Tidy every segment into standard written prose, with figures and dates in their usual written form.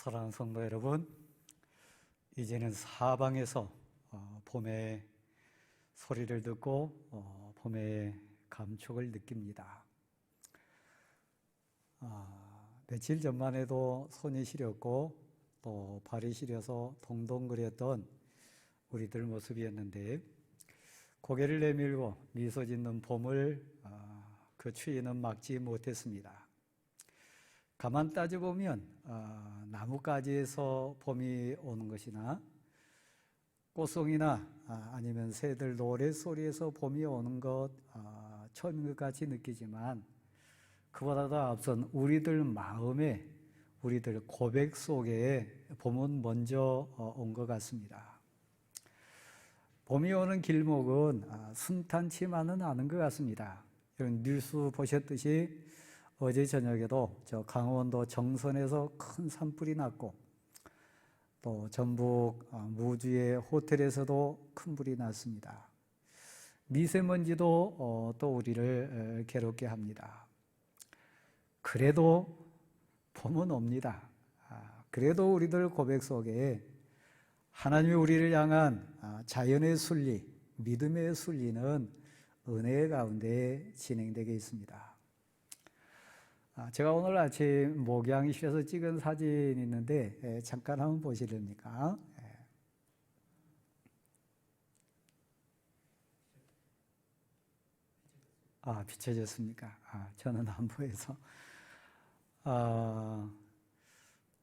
사랑하는 성도 여러분, 이제는 사방에서 봄의 소리를 듣고 봄의 감촉을 느낍니다. 며칠 전만 해도 손이 시렸고 또 발이 시려서 동동거렸던 우리들 모습이었는데, 고개를 내밀고 미소 짓는 봄을 그 추위는 막지 못했습니다. 가만 따져보면 나뭇가지에서 봄이 오는 것이나 꽃송이나 아니면 새들 노랫소리에서 봄이 오는 것 처음인 것 같이 느끼지만, 그보다도 앞선 우리들 마음에, 우리들 고백 속에 봄은 먼저 온 것 같습니다. 봄이 오는 길목은 순탄치만은 않은 것 같습니다. 여러분 뉴스 보셨듯이 어제 저녁에도 저 강원도 정선에서 큰 산불이 났고, 또 전북 무주의 호텔에서도 큰 불이 났습니다. 미세먼지도 또 우리를 괴롭게 합니다. 그래도 봄은 옵니다. 그래도 우리들 고백 속에 하나님이 우리를 향한 자연의 순리, 믿음의 순리는 은혜 가운데 진행되게 있습니다. 제가 오늘 아침 목양실에서 찍은 사진이 있는데 잠깐 한번 보시렵니까? 비춰졌습니까? 저는 안 보여서.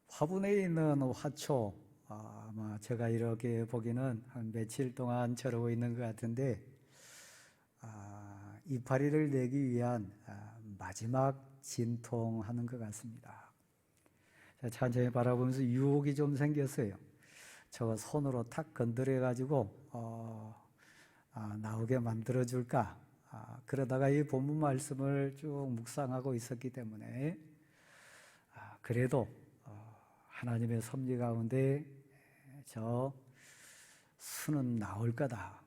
화분에 있는 화초, 아마 제가 이렇게 보기는 한 며칠 동안 저러고 있는 것 같은데, 이파리를 내기 위한 마지막 진통하는 것 같습니다. 천천히 바라보면서 유혹이 좀 생겼어요. 저거 손으로 탁 건드려 가지고 나오게 만들어 줄까? 그러다가 이 본문 말씀을 쭉 묵상하고 있었기 때문에 그래도 하나님의 섭리 가운데 저 수는 나올 거다.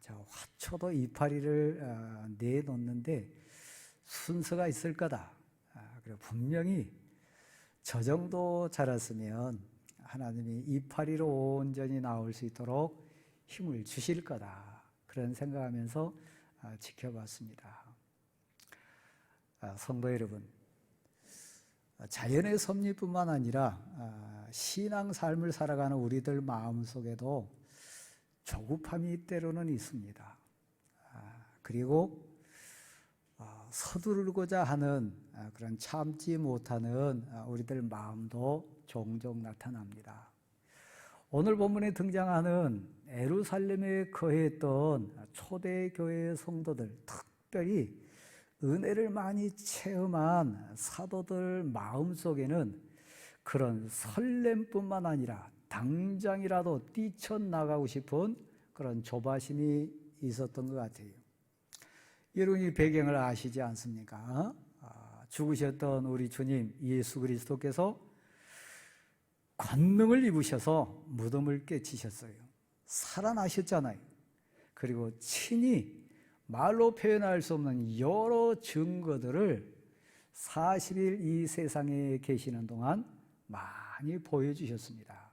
저 화초도 이파리를 내놓는데 순서가 있을 거다. 그리고 분명히 저 정도 자랐으면 하나님이 이파리로 온전히 나올 수 있도록 힘을 주실 거다. 그런 생각하면서 지켜봤습니다. 성도 여러분, 자연의 섭리뿐만 아니라 신앙 삶을 살아가는 우리들 마음속에도 조급함이 때로는 있습니다. 그리고 서두르고자 하는 그런 참지 못하는 우리들 마음도 종종 나타납니다. 오늘 본문에 등장하는 예루살렘에 거했던 초대교회 성도들, 특별히 은혜를 많이 체험한 사도들 마음속에는 그런 설렘뿐만 아니라 당장이라도 뛰쳐나가고 싶은 그런 조바심이 있었던 것 같아요. 여러분이 배경을 아시지 않습니까? 죽으셨던 우리 주님 예수 그리스도께서 권능을 입으셔서 무덤을 깨치셨어요. 살아나셨잖아요. 그리고 친히 말로 표현할 수 없는 여러 증거들을 40일 이 세상에 계시는 동안 많이 보여주셨습니다.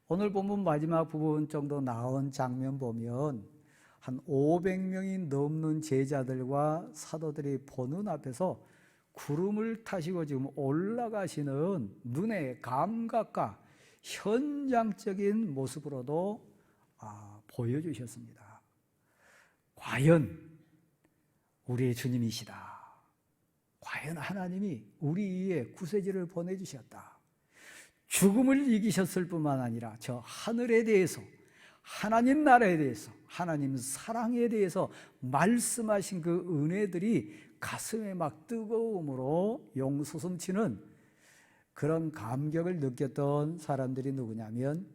오늘 본문 마지막 부분 정도 나온 장면 보면 한 500명이 넘는 제자들과 사도들이 보는 앞에서 구름을 타시고 지금 올라가시는 눈의 감각과 현장적인 모습으로도 보여주셨습니다. 과연 우리의 주님이시다. 과연 하나님이 우리 위에 구세주를 보내주셨다. 죽음을 이기셨을 뿐만 아니라 저 하늘에 대해서, 하나님 나라에 대해서, 하나님 사랑에 대해서 말씀하신 그 은혜들이 가슴에 막 뜨거움으로 용솟음치는 그런 감격을 느꼈던 사람들이 누구냐면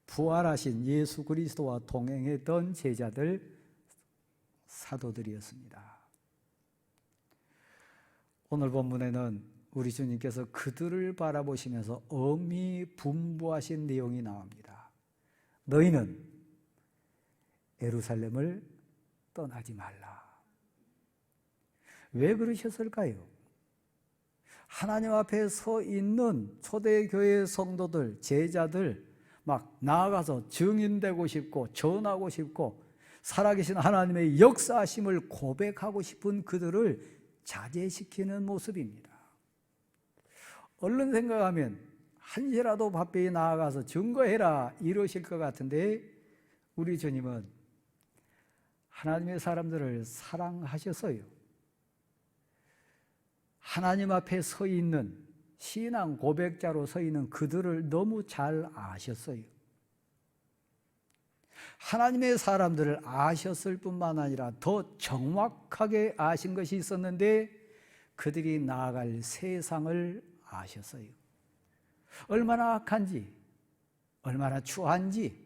부활하신 예수 그리스도와 동행했던 제자들, 사도들이었습니다. 오늘 본문에는 우리 주님께서 그들을 바라보시면서 엄히 분부하신 내용이 나옵니다. 너희는 예루살렘을 떠나지 말라. 왜 그러셨을까요? 하나님 앞에 서 있는 초대교회 성도들, 제자들 막 나아가서 증인되고 싶고 전하고 싶고 살아계신 하나님의 역사하심을 고백하고 싶은 그들을 자제시키는 모습입니다. 얼른 생각하면 한시라도 바삐 나아가서 증거해라 이러실 것 같은데 우리 주님은 하나님의 사람들을 사랑하셔서요, 하나님 앞에 서 있는 신앙 고백자로 서 있는 그들을 너무 잘 아셨어요. 하나님의 사람들을 아셨을 뿐만 아니라 더 정확하게 아신 것이 있었는데 그들이 나아갈 세상을 아셨어요. 얼마나 악한지, 얼마나 추한지,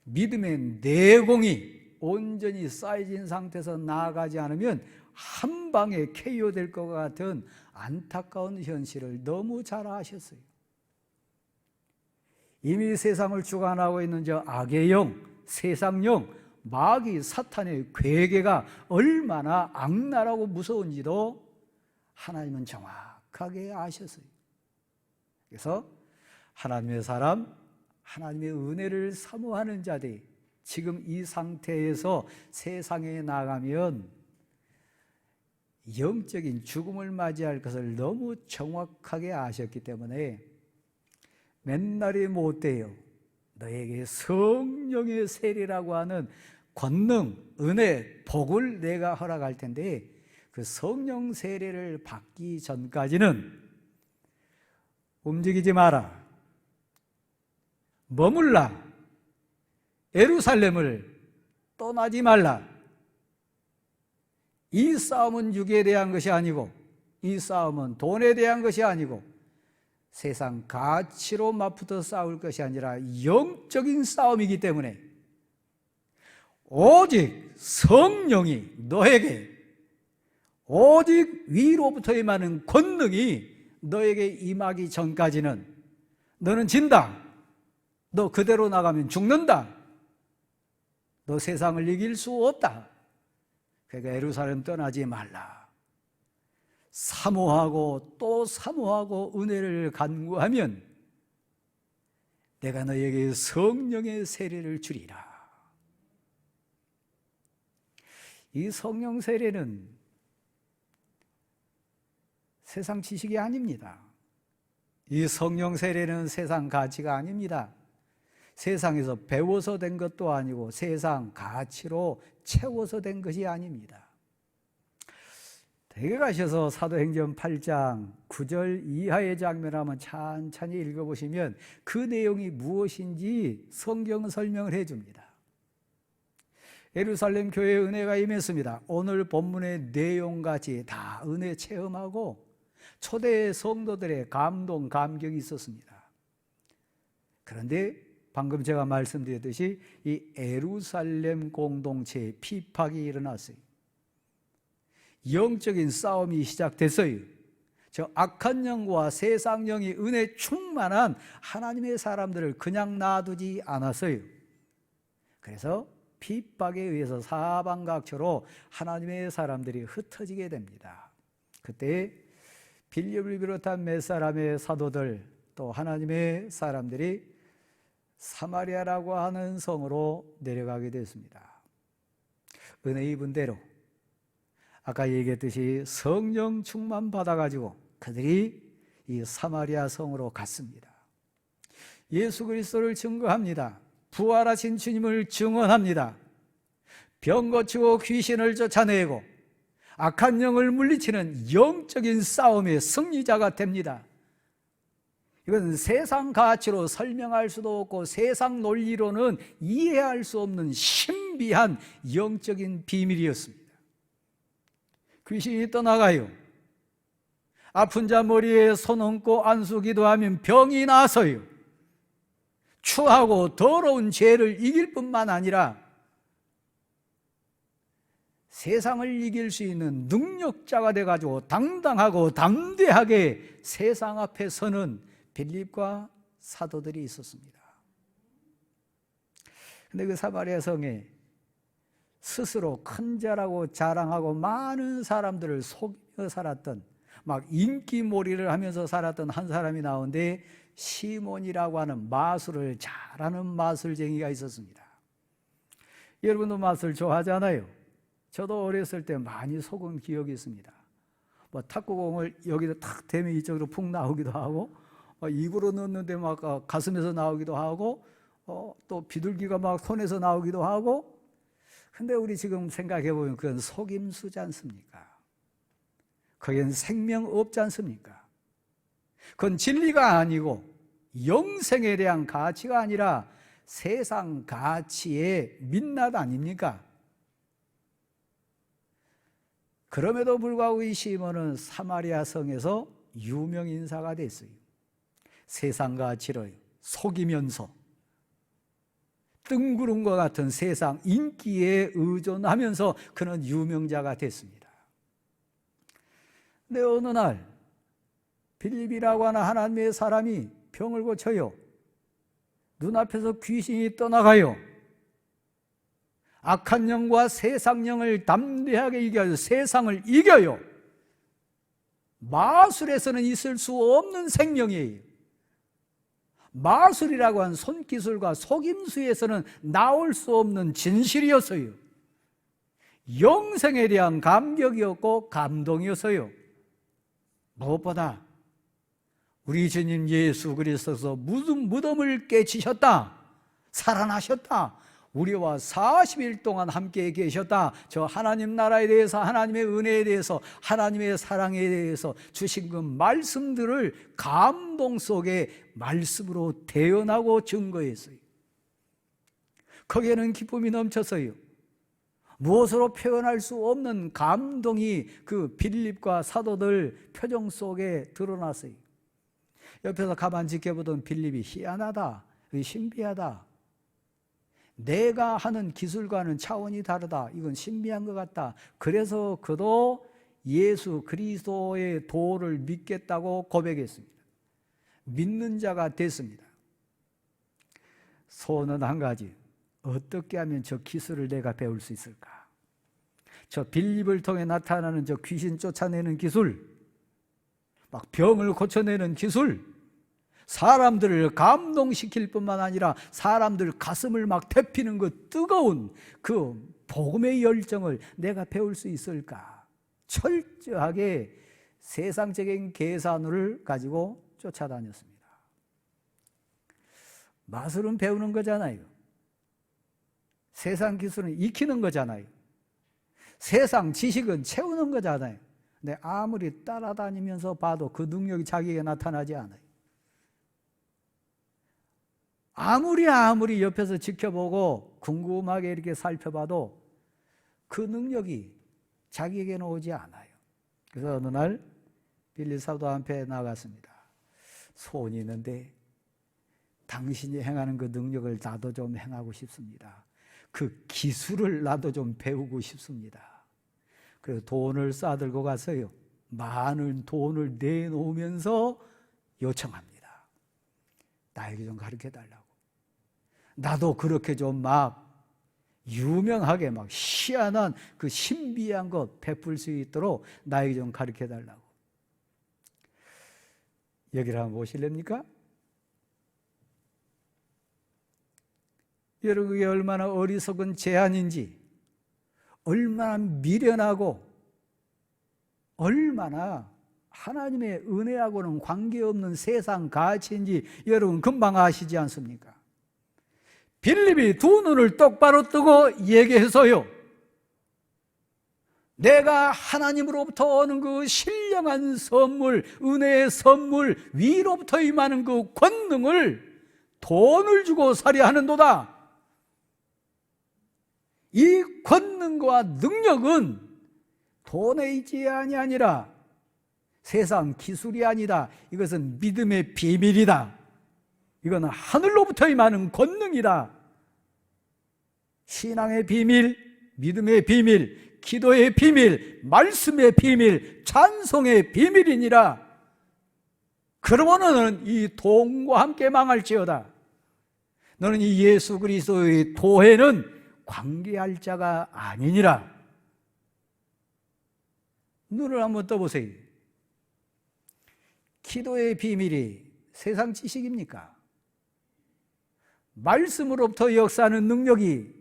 믿음의 내공이 온전히 쌓여진 상태에서 나아가지 않으면 한 방에 KO 될 것 같은 안타까운 현실을 너무 잘 아셨어요. 이미 세상을 주관하고 있는 저 악의 영, 세상령, 마귀 사탄의 괴계가 얼마나 악랄하고 무서운지도 하나님은 정확하게 아셨어요. 그래서 하나님의 사람, 하나님의 은혜를 사모하는 자들이 지금 이 상태에서 세상에 나가면 영적인 죽음을 맞이할 것을 너무 정확하게 아셨기 때문에 맨날이 못되어 너에게 성령의 세례라고 하는 권능, 은혜, 복을 내가 허락할 텐데 그 성령 세례를 받기 전까지는 움직이지 마라, 머물라, 예루살렘을 떠나지 말라. 이 싸움은 육에 대한 것이 아니고 이 싸움은 돈에 대한 것이 아니고 세상 가치로 맞붙어 싸울 것이 아니라 영적인 싸움이기 때문에 오직 성령이 너에게, 오직 위로부터 임하는 권능이 너에게 임하기 전까지는 너는 진다. 너 그대로 나가면 죽는다. 너 세상을 이길 수 없다. 그러니까 예루살렘 떠나지 말라. 사모하고 또 사모하고 은혜를 간구하면 내가 너에게 성령의 세례를 주리라. 이 성령 세례는 세상 지식이 아닙니다. 이 성령 세례는 세상 가치가 아닙니다. 세상에서 배워서 된 것도 아니고 세상 가치로 채워서 된 것이 아닙니다. 댁에 가셔서 사도행전 8장 9절 이하의 장면을 한번 찬찬히 읽어보시면 그 내용이 무엇인지 성경은 설명을 해줍니다. 예루살렘 교회에 은혜가 임했습니다. 오늘 본문의 내용같이 다 은혜 체험하고 초대 성도들의 감동, 감격이 있었습니다. 그런데 방금 제가 말씀드렸듯이 이 예루살렘 공동체에 피팍이 일어났어요. 영적인 싸움이 시작됐어요. 저 악한 영과 세상 영이 은혜 충만한 하나님의 사람들을 그냥 놔두지 않았어요. 그래서 핍박에 의해서 사방각처로 하나님의 사람들이 흩어지게 됩니다. 그때 빌립을 비롯한 몇 사람의 사도들 또 하나님의 사람들이 사마리아라고 하는 성으로 내려가게 됐습니다. 은혜 입은 대로 아까 얘기했듯이 성령 충만 받아가지고 그들이 이 사마리아 성으로 갔습니다. 예수 그리스도를 증거합니다. 부활하신 주님을 증언합니다. 병 고치고 귀신을 쫓아내고 악한 영을 물리치는 영적인 싸움의 승리자가 됩니다. 이건 세상 가치로 설명할 수도 없고 세상 논리로는 이해할 수 없는 신비한 영적인 비밀이었습니다. 귀신이 떠나가요. 아픈 자 머리에 손 얹고 안수기도 하면 병이 나서요. 추하고 더러운 죄를 이길 뿐만 아니라 세상을 이길 수 있는 능력자가 돼가지고 당당하고 담대하게 세상 앞에 서는 빌립과 사도들이 있었습니다. 그런데 그 사마리아 성에 스스로 큰 자라고 자랑하고 많은 사람들을 속이며 살았던 막 인기몰이를 하면서 살았던 한 사람이 나오는데 시몬이라고 하는 마술을 잘하는 마술쟁이가 있었습니다. 여러분도 마술 좋아하잖아요. 저도 어렸을 때 많이 속은 기억이 있습니다. 뭐 탁구공을 여기다 탁 대면 이쪽으로 푹 나오기도 하고, 입으로 넣는데 막 가슴에서 나오기도 하고, 또 비둘기가 막 손에서 나오기도 하고. 근데 우리 지금 생각해 보면 그건 속임수지 않습니까? 거기는 생명 없지 않습니까? 그건 진리가 아니고 영생에 대한 가치가 아니라 세상 가치의 민낯 아닙니까? 그럼에도 불구하고 이 시몬은 사마리아 성에서 유명 인사가 됐어요. 세상 가치를 속이면서 뜬구름과 같은 세상 인기에 의존하면서 그는 유명자가 됐습니다. 근데 어느 날 빌립이라고 하는 하나님의 사람이 병을 고쳐요. 눈앞에서 귀신이 떠나가요. 악한 영과 세상 영을 담대하게 이겨요. 세상을 이겨요. 마술에서는 있을 수 없는 생명이에요. 마술이라고 한 손기술과 속임수에서는 나올 수 없는 진실이었어요. 영생에 대한 감격이었고 감동이었어요. 무엇보다 우리 주님 예수 그리스도께서 무덤을 깨치셨다, 살아나셨다, 우리와 40일 동안 함께 계셨다, 저 하나님 나라에 대해서, 하나님의 은혜에 대해서, 하나님의 사랑에 대해서 주신 그 말씀들을 감동 속에 말씀으로 대언하고 증거했어요. 거기에는 기쁨이 넘쳤어요. 무엇으로 표현할 수 없는 감동이 그 빌립과 사도들 표정 속에 드러났어요. 옆에서 가만 지켜보던 빌립이 희한하다, 신비하다, 내가 하는 기술과는 차원이 다르다, 이건 신비한 것 같다. 그래서 그도 예수 그리스도의 도를 믿겠다고 고백했습니다. 믿는 자가 됐습니다. 소원은 한 가지, 어떻게 하면 저 기술을 내가 배울 수 있을까? 저 빌립을 통해 나타나는 저 귀신 쫓아내는 기술, 막 병을 고쳐내는 기술, 사람들을 감동시킬 뿐만 아니라 사람들 가슴을 막 데피는 그 뜨거운 그 복음의 열정을 내가 배울 수 있을까? 철저하게 세상적인 계산을 가지고 쫓아다녔습니다. 마술은 배우는 거잖아요. 세상 기술은 익히는 거잖아요. 세상 지식은 채우는 거잖아요. 근데 아무리 따라다니면서 봐도 그 능력이 자기에게 나타나지 않아요. 아무리 옆에서 지켜보고 궁금하게 이렇게 살펴봐도 그 능력이 자기에게는 오지 않아요. 그래서 어느 날 빌립 사도 앞에 나갔습니다. 소원이 있는데 당신이 행하는 그 능력을 나도 좀 행하고 싶습니다. 그 기술을 나도 좀 배우고 싶습니다. 그래서 돈을 싸들고 갔어요. 많은 돈을 내놓으면서 요청합니다. 나에게 좀 가르쳐달라고. 나도 그렇게 좀 막 유명하게 막 희한한 그 신비한 것 베풀 수 있도록 나에게 좀 가르쳐달라고. 여기를 한번 보실랍니까? 여러분, 그게 얼마나 어리석은 제안인지, 얼마나 미련하고 얼마나 하나님의 은혜하고는 관계없는 세상 가치인지 여러분 금방 아시지 않습니까? 빌립이 두 눈을 똑바로 뜨고 얘기해서요, 내가 하나님으로부터 오는 그 신령한 선물, 은혜의 선물, 위로부터 임하는 그 권능을 돈을 주고 사려 하는도다. 이 권능과 능력은 돈의 있지 아니라 세상 기술이 아니다. 이것은 믿음의 비밀이다. 이거는 하늘로부터 임하는 권능이다. 신앙의 비밀, 믿음의 비밀, 기도의 비밀, 말씀의 비밀, 찬송의 비밀이니라. 그러면 너는 이 돈과 함께 망할지어다. 너는 이 예수 그리스도의 도에는 관계할 자가 아니니라. 눈을 한번 떠보세요. 기도의 비밀이 세상 지식입니까? 말씀으로부터 역사하는 능력이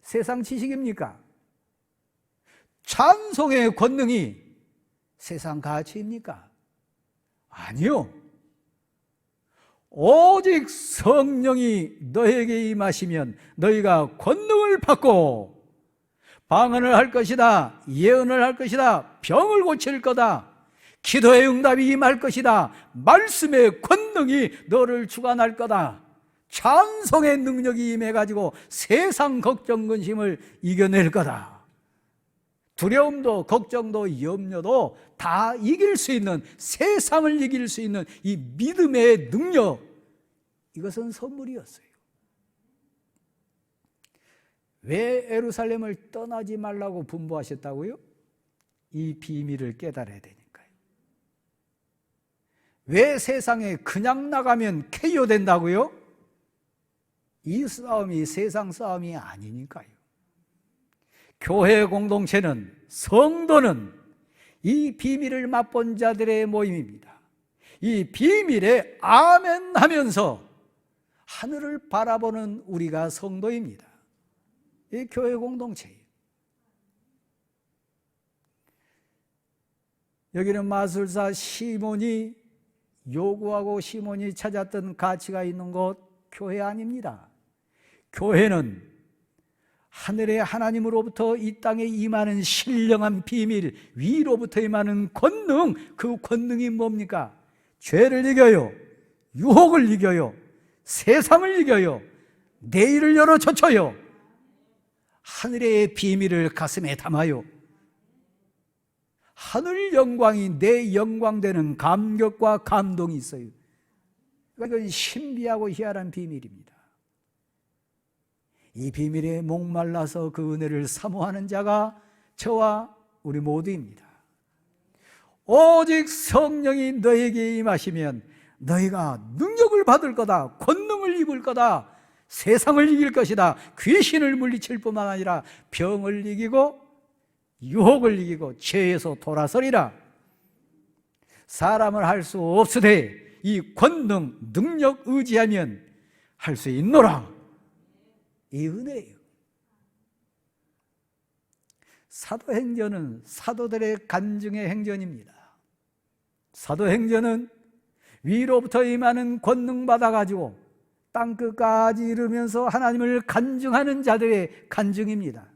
세상 지식입니까? 찬송의 권능이 세상 가치입니까? 아니요. 오직 성령이 너에게 임하시면 너희가 권능을 받고 방언을 할 것이다, 예언을 할 것이다, 병을 고칠 거다, 기도의 응답이 임할 것이다, 말씀의 권능이 너를 주관할 거다. 찬송의 능력이 임해가지고 세상 걱정 근심을 이겨낼 거다. 두려움도 걱정도 염려도 다 이길 수 있는, 세상을 이길 수 있는 이 믿음의 능력, 이것은 선물이었어요. 왜 예루살렘을 떠나지 말라고 분부하셨다고요? 이 비밀을 깨달아야 되니까요. 왜 세상에 그냥 나가면 KO 된다고요? 이 싸움이 세상 싸움이 아니니까요. 교회 공동체는, 성도는 이 비밀을 맛본 자들의 모임입니다. 이 비밀에 아멘 하면서 하늘을 바라보는 우리가 성도입니다. 이 교회 공동체예요. 여기는 마술사 시몬이 요구하고 시몬이 찾았던 가치가 있는 곳, 교회 아닙니다. 교회는 하늘의 하나님으로부터 이 땅에 임하는 신령한 비밀, 위로부터 임하는 권능, 그 권능이 뭡니까? 죄를 이겨요, 유혹을 이겨요, 세상을 이겨요, 내일을 열어 젖혀요, 하늘의 비밀을 가슴에 담아요. 하늘 영광이 내 영광 되는 감격과 감동이 있어요. 이건 신비하고 희한한 비밀입니다. 이 비밀에 목말라서 그 은혜를 사모하는 자가 저와 우리 모두입니다. 오직 성령이 너에게 임하시면 너희가 능력을 받을 거다, 권능을 입을 거다, 세상을 이길 것이다, 귀신을 물리칠 뿐만 아니라 병을 이기고 유혹을 이기고 죄에서 돌아서리라. 사람을 할 수 없으되 이 권능, 능력 의지하면 할 수 있노라. 이 은혜예요. 사도행전은 사도들의 간증의 행전입니다. 사도행전은 위로부터 임하는 권능 받아가지고 땅끝까지 이르면서 하나님을 간증하는 자들의 간증입니다.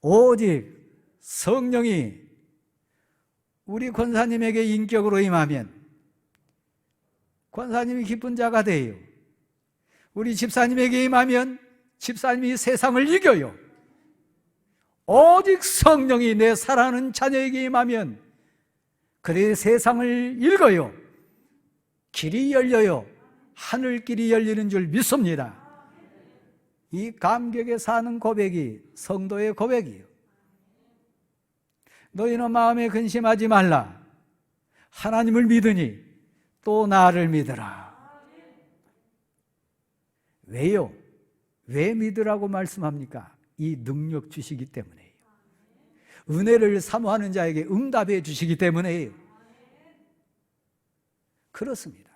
오직 성령이 우리 권사님에게 인격으로 임하면 권사님이 기쁜 자가 돼요. 우리 집사님에게 임하면 집사님이 세상을 이겨요. 오직 성령이 내 사랑하는 자녀에게 임하면 그의 세상을 읽어요. 길이 열려요. 하늘길이 열리는 줄 믿습니다. 이 감격에 사는 고백이 성도의 고백이에요. 너희는 마음에 근심하지 말라. 하나님을 믿으니 또 나를 믿으라. 왜요? 왜 믿으라고 말씀합니까? 이 능력 주시기 때문에요. 은혜를 사모하는 자에게 응답해 주시기 때문에요. 그렇습니다.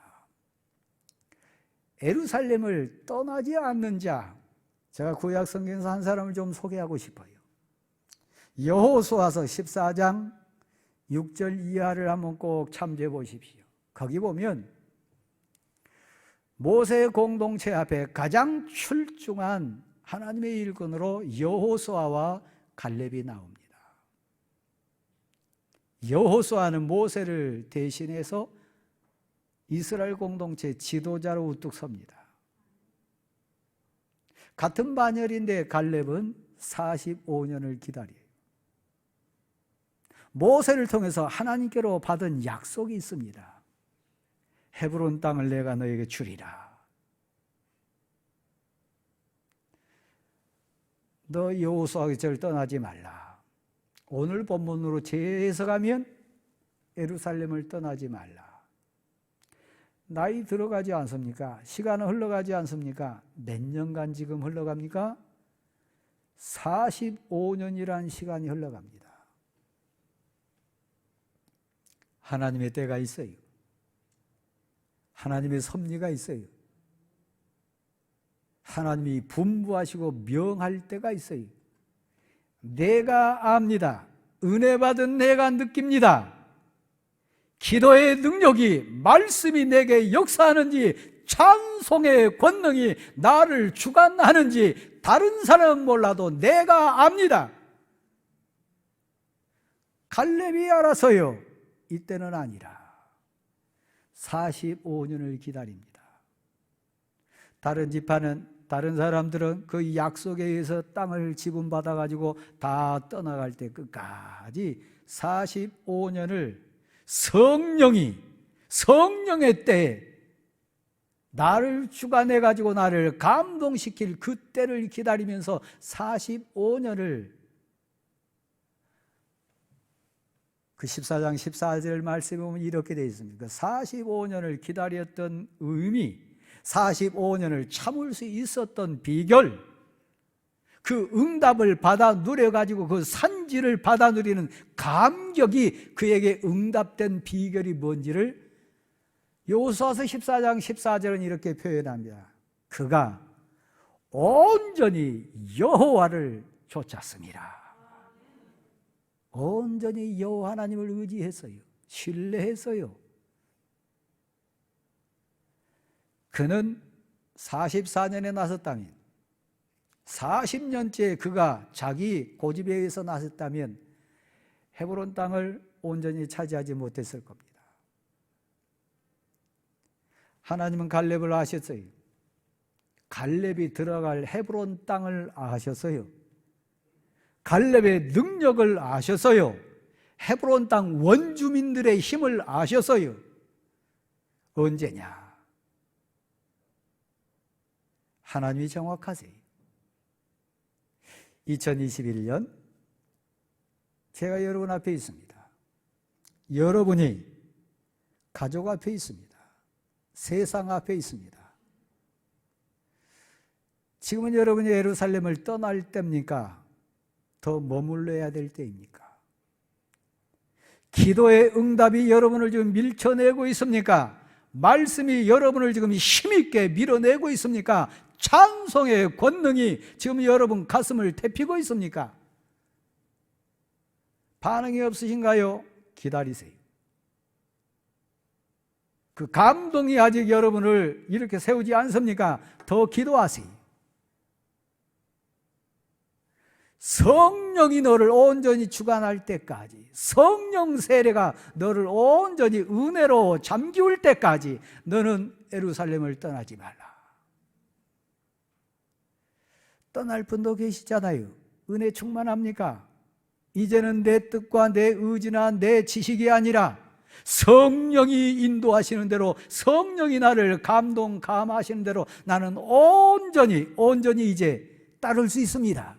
예루살렘을 떠나지 않는 자, 제가 구약 성경에서 한 사람을 좀 소개하고 싶어요. 여호수아서 14장 6절 이하를 한번 꼭 참조해 보십시오. 거기 보면 모세 공동체 앞에 가장 출중한 하나님의 일꾼으로 여호수아와 갈렙이 나옵니다. 여호수아는 모세를 대신해서 이스라엘 공동체 지도자로 우뚝 섭니다. 같은 반열인데 갈렙은 45년을 기다려요. 모세를 통해서 하나님께로 받은 약속이 있습니다. 헤브론 땅을 내가 너에게 주리라. 너 여호수아의 절을 떠나지 말라. 오늘 본문으로 재해석하면 예루살렘을 떠나지 말라. 나이 들어가지 않습니까? 시간은 흘러가지 않습니까? 몇 년간 지금 흘러갑니까? 45년이란 시간이 흘러갑니다. 하나님의 때가 있어요. 하나님의 섭리가 있어요. 하나님이 분부하시고 명할 때가 있어요. 내가 압니다. 은혜 받은 내가 느낍니다. 기도의 능력이, 말씀이 내게 역사하는지, 찬송의 권능이 나를 주관하는지 다른 사람은 몰라도 내가 압니다. 갈렙이 알아서요. 이때는 아니라 45년을 기다립니다. 다른 지파는, 다른 사람들은 그 약속에 의해서 땅을 지분받아 가지고 다 떠나갈 때 끝까지 45년을 성령의 때에 나를 주관해 가지고 나를 감동시킬 그 때를 기다리면서 45년을, 그 14장 14절 말씀에 보면 이렇게 되어 있습니다. 45년을 기다렸던 의미, 45년을 참을 수 있었던 비결, 그 응답을 받아 누려가지고 그 산지를 받아 누리는 감격이 그에게 응답된 비결이 뭔지를 여호수아서 14장 14절은 이렇게 표현합니다. 그가 온전히 여호와를 좇았습니다. 온전히 여호와 하나님을 의지했어요. 신뢰했어요. 그는 44년에 나섰다면, 40년째 그가 자기 고집에 의해서 나섰다면 헤브론 땅을 온전히 차지하지 못했을 겁니다. 하나님은 갈렙을 아셨어요. 갈렙이 들어갈 헤브론 땅을 아셨어요. 갈렙의 능력을 아셨어요. 헤브론 땅 원주민들의 힘을 아셨어요. 언제냐? 하나님이 정확하세요. 2021년 제가 여러분 앞에 있습니다. 여러분이 가족 앞에 있습니다. 세상 앞에 있습니다. 지금은 여러분이 예루살렘을 떠날 때입니까? 더 머물러야 될 때입니까? 기도의 응답이 여러분을 지금 밀쳐내고 있습니까? 말씀이 여러분을 지금 힘있게 밀어내고 있습니까? 찬송의 권능이 지금 여러분 가슴을 데피고 있습니까? 반응이 없으신가요? 기다리세요. 그 감동이 아직 여러분을 이렇게 세우지 않습니까? 더 기도하세요. 성령이 너를 온전히 주관할 때까지, 성령 세례가 너를 온전히 은혜로 잠기울 때까지 너는 예루살렘을 떠나지 말라. 떠날 분도 계시잖아요. 은혜 충만합니까? 이제는 내 뜻과 내 의지나 내 지식이 아니라 성령이 인도하시는 대로, 성령이 나를 감동하시는 대로 나는 온전히 이제 따를 수 있습니다.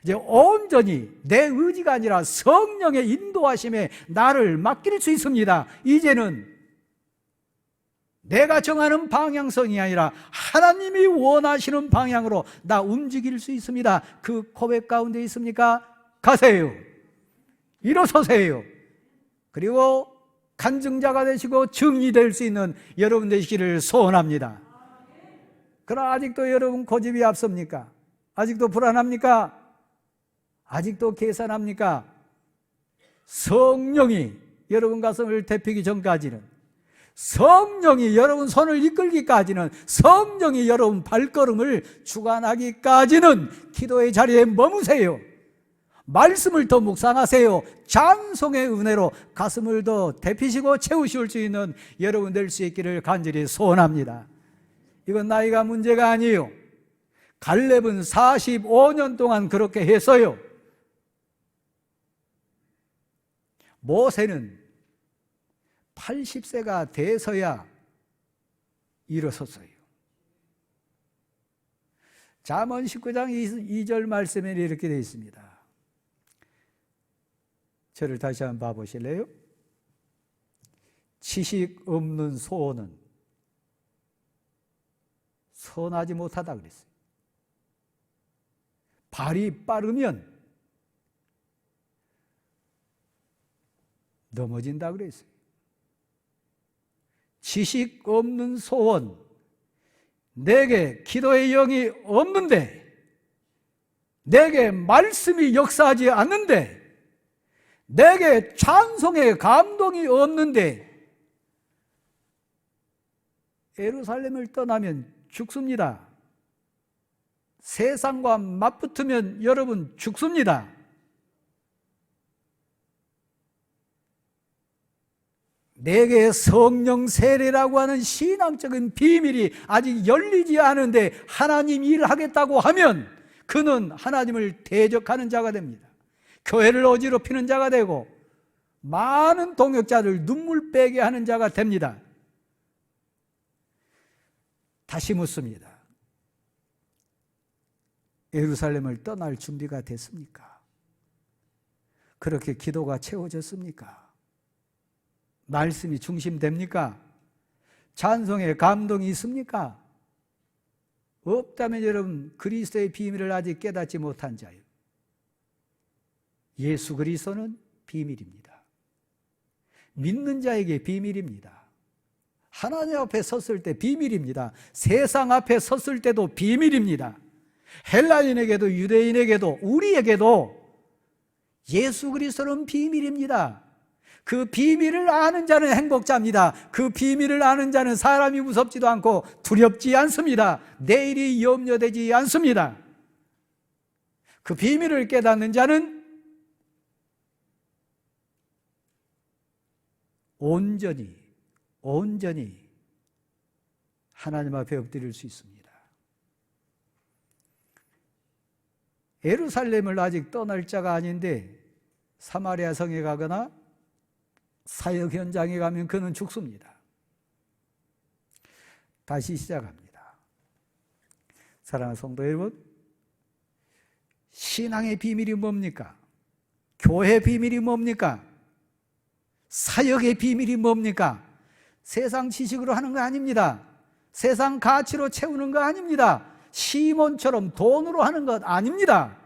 이제 온전히 내 의지가 아니라 성령의 인도하심에 나를 맡길 수 있습니다. 이제는 내가 정하는 방향성이 아니라 하나님이 원하시는 방향으로 나 움직일 수 있습니다. 그 고백 가운데 있습니까? 가세요. 일어서세요. 그리고 간증자가 되시고 증인될 수 있는 여러분 되시기를 소원합니다. 그러나 아직도 여러분 고집이 앞섭니까? 아직도 불안합니까? 아직도 계산합니까? 성령이 여러분 가슴을 데피기 전까지는, 성령이 여러분 손을 이끌기까지는, 성령이 여러분 발걸음을 주관하기까지는 기도의 자리에 머무세요. 말씀을 더 묵상하세요. 찬송의 은혜로 가슴을 더 데피시고 채우실 수 있는 여러분 될 수 있기를 간절히 소원합니다. 이건 나이가 문제가 아니에요. 갈렙은 45년 동안 그렇게 했어요. 모세는 80세가 돼서야 일어섰어요. 잠언 19장 2절 말씀에 이렇게 되어 있습니다. 저를 다시 한번 봐보실래요? 지식 없는 소원은 선하지 못하다 그랬어요. 발이 빠르면 넘어진다 그랬어요. 지식 없는 소원, 내게 기도의 영이 없는데, 내게 말씀이 역사하지 않는데, 내게 찬송의 감동이 없는데 예루살렘을 떠나면 죽습니다. 세상과 맞붙으면 여러분 죽습니다. 내게 성령 세례라고 하는 신앙적인 비밀이 아직 열리지 않은데 하나님 일을 하겠다고 하면 그는 하나님을 대적하는 자가 됩니다. 교회를 어지럽히는 자가 되고 많은 동역자를 눈물 빼게 하는 자가 됩니다. 다시 묻습니다. 예루살렘을 떠날 준비가 됐습니까? 그렇게 기도가 채워졌습니까? 말씀이 중심됩니까? 찬송의 감동이 있습니까? 없다면 여러분 그리스도의 비밀을 아직 깨닫지 못한 자예요. 예수 그리스도는 비밀입니다. 믿는 자에게 비밀입니다. 하나님 앞에 섰을 때 비밀입니다. 세상 앞에 섰을 때도 비밀입니다. 헬라인에게도 유대인에게도 우리에게도 예수 그리스도는 비밀입니다. 그 비밀을 아는 자는 행복자입니다. 그 비밀을 아는 자는 사람이 무섭지도 않고 두렵지 않습니다. 내일이 염려되지 않습니다. 그 비밀을 깨닫는 자는 온전히 하나님 앞에 엎드릴 수 있습니다. 예루살렘을 아직 떠날 자가 아닌데 사마리아 성에 가거나 사역 현장에 가면 그는 죽습니다. 다시 시작합니다. 사랑하는 성도 여러분, 신앙의 비밀이 뭡니까? 교회 비밀이 뭡니까? 사역의 비밀이 뭡니까? 세상 지식으로 하는 거 아닙니다. 세상 가치로 채우는 거 아닙니다. 시몬처럼 돈으로 하는 것 아닙니다.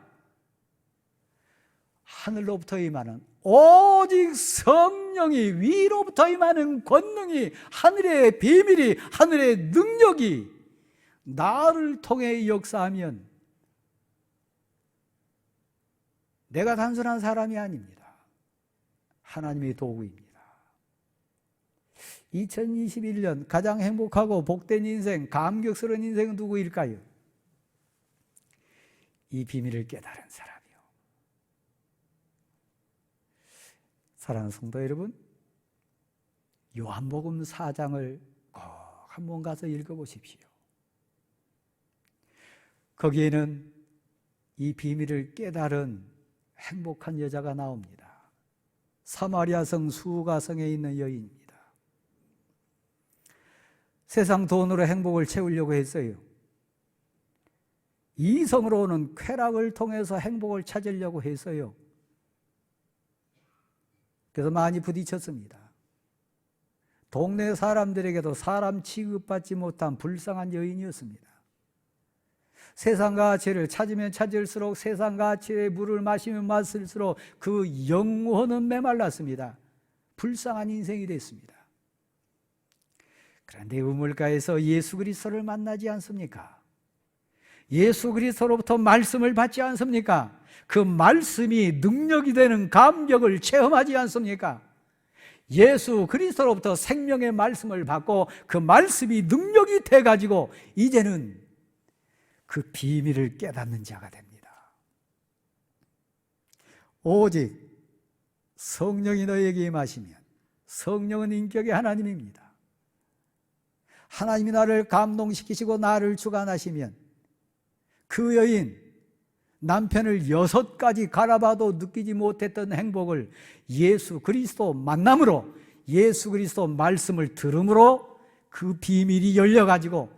하늘로부터 임하는 오직 성령이, 위로부터 임하는 권능이, 하늘의 비밀이, 하늘의 능력이 나를 통해 역사하면 내가 단순한 사람이 아닙니다. 하나님의 도구입니다. 2021년 가장 행복하고 복된 인생, 감격스러운 인생은 누구일까요? 이 비밀을 깨달은 사람이요. 사랑하는 성도 여러분, 요한복음 4장을 꼭 한번 가서 읽어보십시오. 거기에는 이 비밀을 깨달은 행복한 여자가 나옵니다. 사마리아 성 수가성에 있는 여인입니다. 세상 돈으로 행복을 채우려고 했어요. 이성으로 오는 쾌락을 통해서 행복을 찾으려고 했어요. 그래서 많이 부딪혔습니다. 동네 사람들에게도 사람 취급받지 못한 불쌍한 여인이었습니다. 세상 가치를 찾으면 찾을수록, 세상 가치의 물을 마시면 마실수록 그 영혼은 메말랐습니다. 불쌍한 인생이 됐습니다. 그런데 우물가에서 예수 그리스도를 만나지 않습니까? 예수 그리스도로부터 말씀을 받지 않습니까? 그 말씀이 능력이 되는 감격을 체험하지 않습니까? 예수 그리스도로부터 생명의 말씀을 받고 그 말씀이 능력이 돼가지고 이제는 그 비밀을 깨닫는 자가 됩니다. 오직 성령이 너에게 임하시면, 성령은 인격의 하나님입니다. 하나님이 나를 감동시키시고 나를 주관하시면 그 여인, 남편을 6가지 갈아봐도 느끼지 못했던 행복을 예수 그리스도 만남으로, 예수 그리스도 말씀을 들음으로 그 비밀이 열려가지고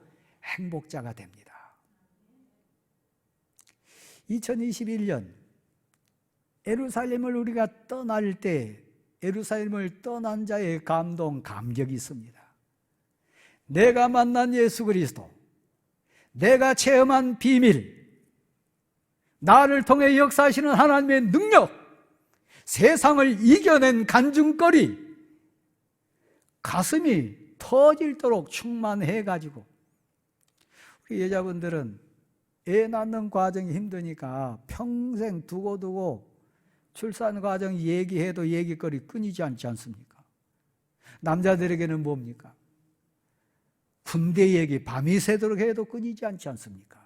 행복자가 됩니다. 2021년 예루살렘을 우리가 떠날 때 예루살렘을 떠난 자의 감동, 감격이 있습니다. 내가 만난 예수 그리스도, 내가 체험한 비밀, 나를 통해 역사하시는 하나님의 능력, 세상을 이겨낸 간증거리, 가슴이 터질도록 충만해가지고, 우리 여자분들은 애 낳는 과정이 힘드니까 평생 두고두고 출산 과정 얘기해도 얘기거리 끊이지 않지 않습니까? 남자들에게는 뭡니까? 군대 얘기 밤이 새도록 해도 끊이지 않지 않습니까?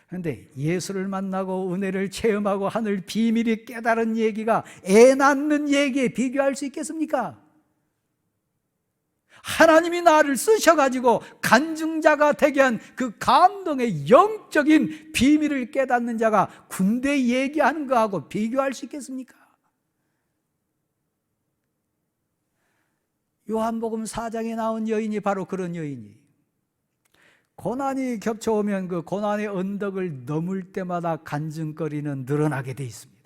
그런데 예수를 만나고 은혜를 체험하고 하늘 비밀이 깨달은 얘기가 애 낳는 얘기에 비교할 수 있겠습니까? 하나님이 나를 쓰셔가지고 간증자가 되게 한 그 감동의 영적인 비밀을 깨닫는 자가 군대 얘기하는 거하고 비교할 수 있겠습니까? 요한복음 4장에 나온 여인이 바로 그런 여인이에요. 고난이 겹쳐오면 그 고난의 언덕을 넘을 때마다 간증거리는 늘어나게 돼 있습니다.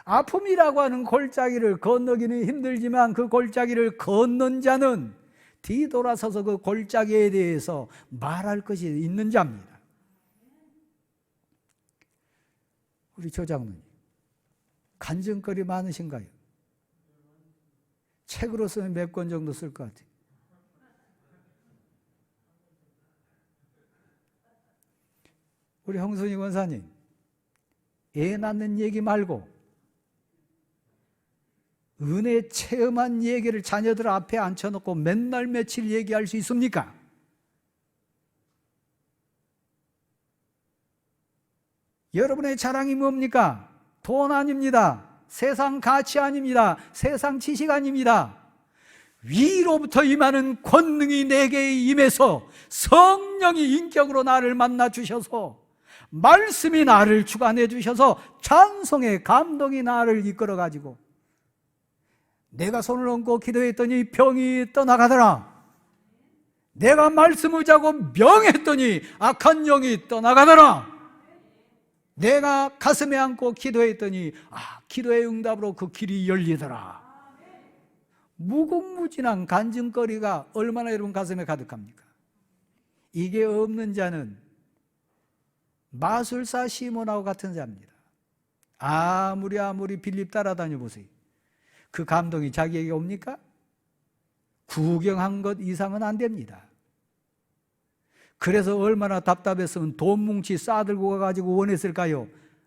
아픔이라고 하는 골짜기를 건너기는 힘들지만 그 골짜기를 건넌 자는 뒤돌아서서 그 골짜기에 대해서 말할 것이 있는 자입니다. 우리 조장님, 간증거리 많으신가요? 책으로 쓰면 몇 권 정도 쓸 것 같아요. 우리 홍순희 권사님, 애 낳는 얘기 말고 은혜 체험한 얘기를 자녀들 앞에 앉혀놓고 맨날 며칠 얘기할 수 있습니까? 여러분의 자랑이 뭡니까? 돈 아닙니다. 세상 가치 아닙니다. 세상 지식 아닙니다. 위로부터 임하는 권능이 내게 임해서 성령이 인격으로 나를 만나 주셔서 말씀이 나를 주관해 주셔서 찬송의 감동이 나를 이끌어 가지고 내가 손을 얹고 기도했더니 병이 떠나가더라. 내가 말씀 의지하고 명했더니 악한 영이 떠나가더라. 내가 가슴에 안고 기도했더니 기도의 응답으로 그 길이 열리더라. 무궁무진한 간증거리가 얼마나 여러분 가슴에 가득합니까? 이게 없는 자는 마술사 시몬하고 같은 자입니다. 아무리 빌립 따라다녀 보세요. 그 감동이 자기에게 옵니까? 구경한 것 이상은 안 됩니다. 그래서 얼마나 답답했으면 돈 뭉치 싸들고 가가지고 원했을까요?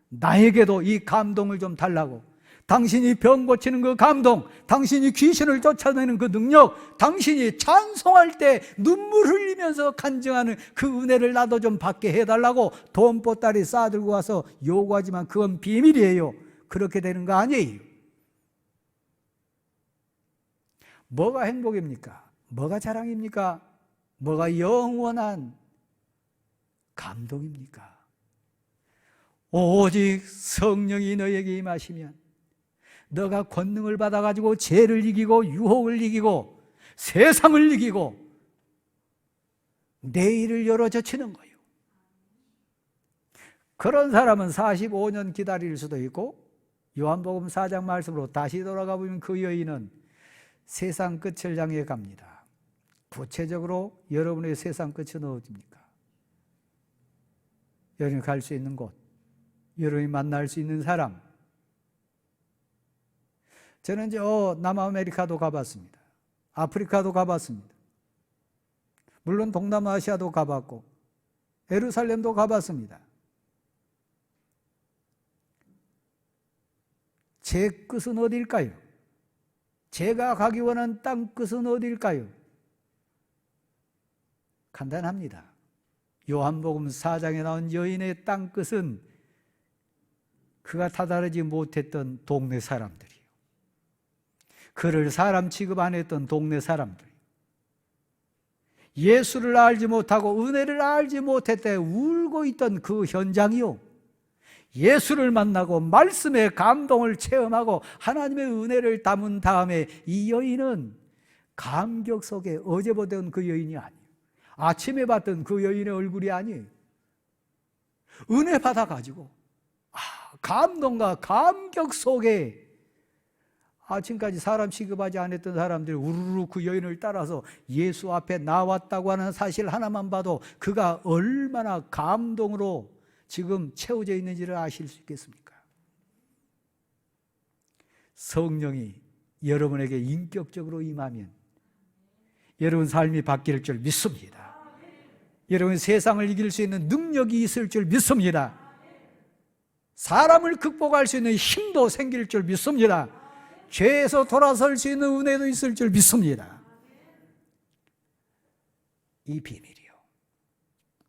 나에게도 이 감동을 좀 달라고. 당신이 병 고치는 그 감동, 당신이 귀신을 쫓아내는 그 능력, 당신이 찬송할 때 눈물 흘리면서 간증하는 그 은혜를 나도 좀 받게 해달라고 돈 보따리 싸들고 와서 요구하지만 그건 비밀이에요. 그렇게 되는 거 아니에요. 뭐가 행복입니까? 뭐가 자랑입니까? 뭐가 영원한 감동입니까? 오직 성령이 너에게 임하시면 너가 권능을 받아가지고 죄를 이기고 유혹을 이기고 세상을 이기고 내일을 열어젖히는 거예요. 그런 사람은 45년 기다릴 수도 있고 요한복음 4장 말씀으로 다시 돌아가 보면 그 여인은 세상 끝을 향해 갑니다. 구체적으로 여러분의 세상 끝은 어디입니까? 여러분이 갈 수 있는 곳, 여러분이 만날 수 있는 사람. 저는 남아메리카도 가봤습니다. 아프리카도 가봤습니다. 물론 동남아시아도 가봤고 예루살렘도 가봤습니다. 제 끝은 어디일까요? 제가 가기 원하는 땅 끝은 어디일까요? 간단합니다. 요한복음 4장에 나온 여인의 땅 끝은 그가 다다르지 못했던 동네 사람들이에요. 그를 사람 취급 안 했던 동네 사람들이에요. 예수를 알지 못하고 은혜를 알지 못했대 울고 있던 그 현장이요. 예수를 만나고 말씀의 감동을 체험하고 하나님의 은혜를 담은 다음에 이 여인은 감격 속에 어제 보던 그 여인이 아니에요. 아침에 봤던 그 여인의 얼굴이 아니에요. 은혜 받아가지고 감동과 감격 속에 아침까지 사람 취급하지 않았던 사람들이 우르르 그 여인을 따라서 예수 앞에 나왔다고 하는 사실 하나만 봐도 그가 얼마나 감동으로 지금 채워져 있는지를 아실 수 있겠습니까? 성령이 여러분에게 인격적으로 임하면 여러분 삶이 바뀔 줄 믿습니다. 여러분 세상을 이길 수 있는 능력이 있을 줄 믿습니다. 사람을 극복할 수 있는 힘도 생길 줄 믿습니다. 죄에서 돌아설 수 있는 은혜도 있을 줄 믿습니다. 이 비밀이요,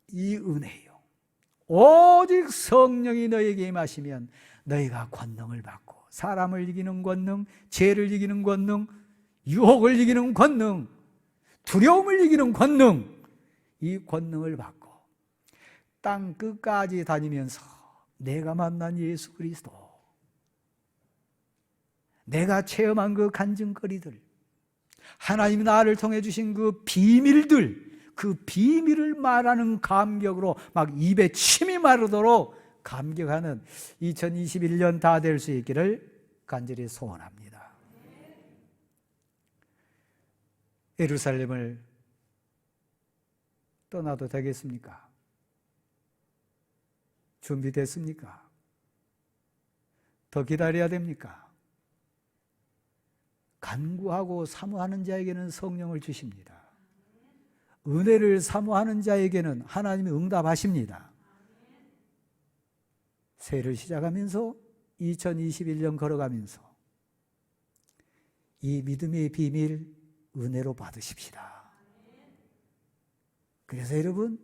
이 은혜요, 오직 성령이 너에게 임하시면 너희가 권능을 받고, 사람을 이기는 권능, 죄를 이기는 권능, 유혹을 이기는 권능, 두려움을 이기는 권능, 이 권능을 받고 땅 끝까지 다니면서 내가 만난 예수 그리스도, 내가 체험한 그 간증거리들, 하나님이 나를 통해 주신 그 비밀들, 그 비밀을 말하는 감격으로 막 입에 침이 마르도록 감격하는 2021년 다 될 수 있기를 간절히 소원합니다. 예루살렘을 떠나도 되겠습니까? 준비됐습니까? 더 기다려야 됩니까? 간구하고 사모하는 자에게는 성령을 주십니다. 은혜를 사모하는 자에게는 하나님이 응답하십니다. 새해를 시작하면서 2021년 걸어가면서 이 믿음의 비밀 은혜로 받으십시다. 그래서 여러분,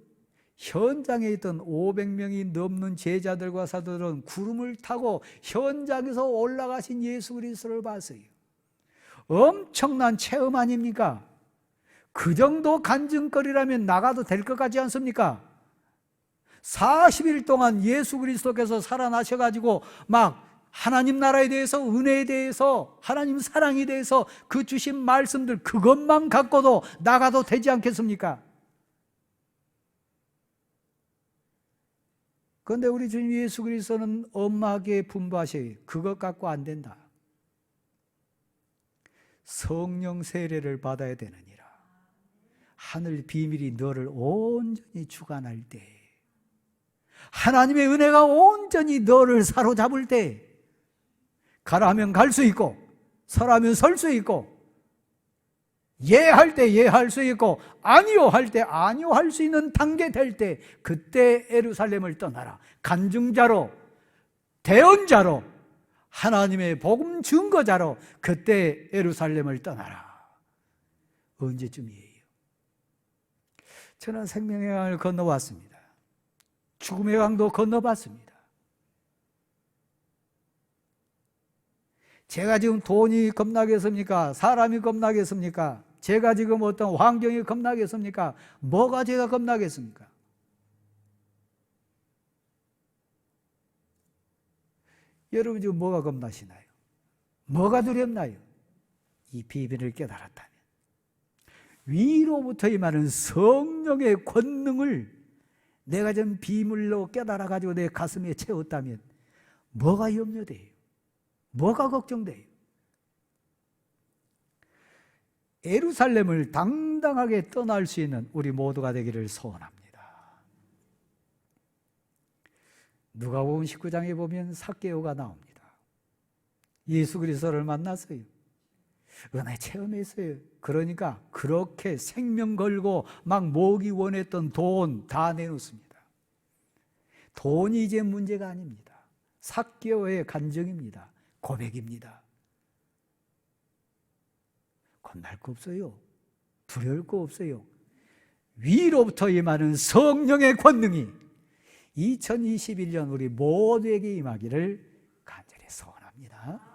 현장에 있던 500명이 넘는 제자들과 사도들은 구름을 타고 현장에서 올라가신 예수 그리스도를 봤어요. 엄청난 체험 아닙니까? 그 정도 간증거리라면 나가도 될 것 같지 않습니까? 40일 동안 예수 그리스도께서 살아나셔가지고 막 하나님 나라에 대해서, 은혜에 대해서, 하나님 사랑에 대해서 그 주신 말씀들, 그것만 갖고도 나가도 되지 않겠습니까? 그런데 우리 주님 예수 그리스도는 엄하게 분부하셔요. 그것 갖고 안 된다. 성령 세례를 받아야 되느니라. 하늘 비밀이 너를 온전히 주관할 때, 하나님의 은혜가 온전히 너를 사로잡을 때, 가라 하면 갈 수 있고, 서라 하면 설 수 있고, 예할 때 예할 수 있고, 아니요 할 때 아니요 할 수 있는 단계 될 때, 그때 예루살렘을 떠나라. 간증자로, 대언자로, 하나님의 복음 증거자로 그때 예루살렘을 떠나라. 언제쯤이에요? 저는 생명의 강을 건너왔습니다. 죽음의 강도 건너봤습니다. 제가 지금 돈이 겁나겠습니까? 사람이 겁나겠습니까? 제가 지금 어떤 환경이 겁나겠습니까? 뭐가 제가 겁나겠습니까? 여러분 지금 뭐가 겁나시나요? 뭐가 두렵나요? 이 비밀을 깨달았다면, 위로부터 임하는 성령의 권능을 내가 좀 비밀로 깨달아가지고 내 가슴에 채웠다면 뭐가 염려돼요? 뭐가 걱정돼요? 예루살렘을 당당하게 떠날 수 있는 우리 모두가 되기를 소원합니다. 누가복음 19장에 보면 삭개오가 나옵니다. 예수 그리스도를 만났어요. 은혜 체험했어요. 그러니까 그렇게 생명 걸고 막 모으기 원했던 돈 다 내놓습니다. 돈이 이제 문제가 아닙니다. 삭개오의 간증입니다. 고백입니다. 겁날 거 없어요. 두려울 거 없어요. 위로부터 임하는 성령의 권능이 2021년 우리 모두에게 임하기를 간절히 소원합니다.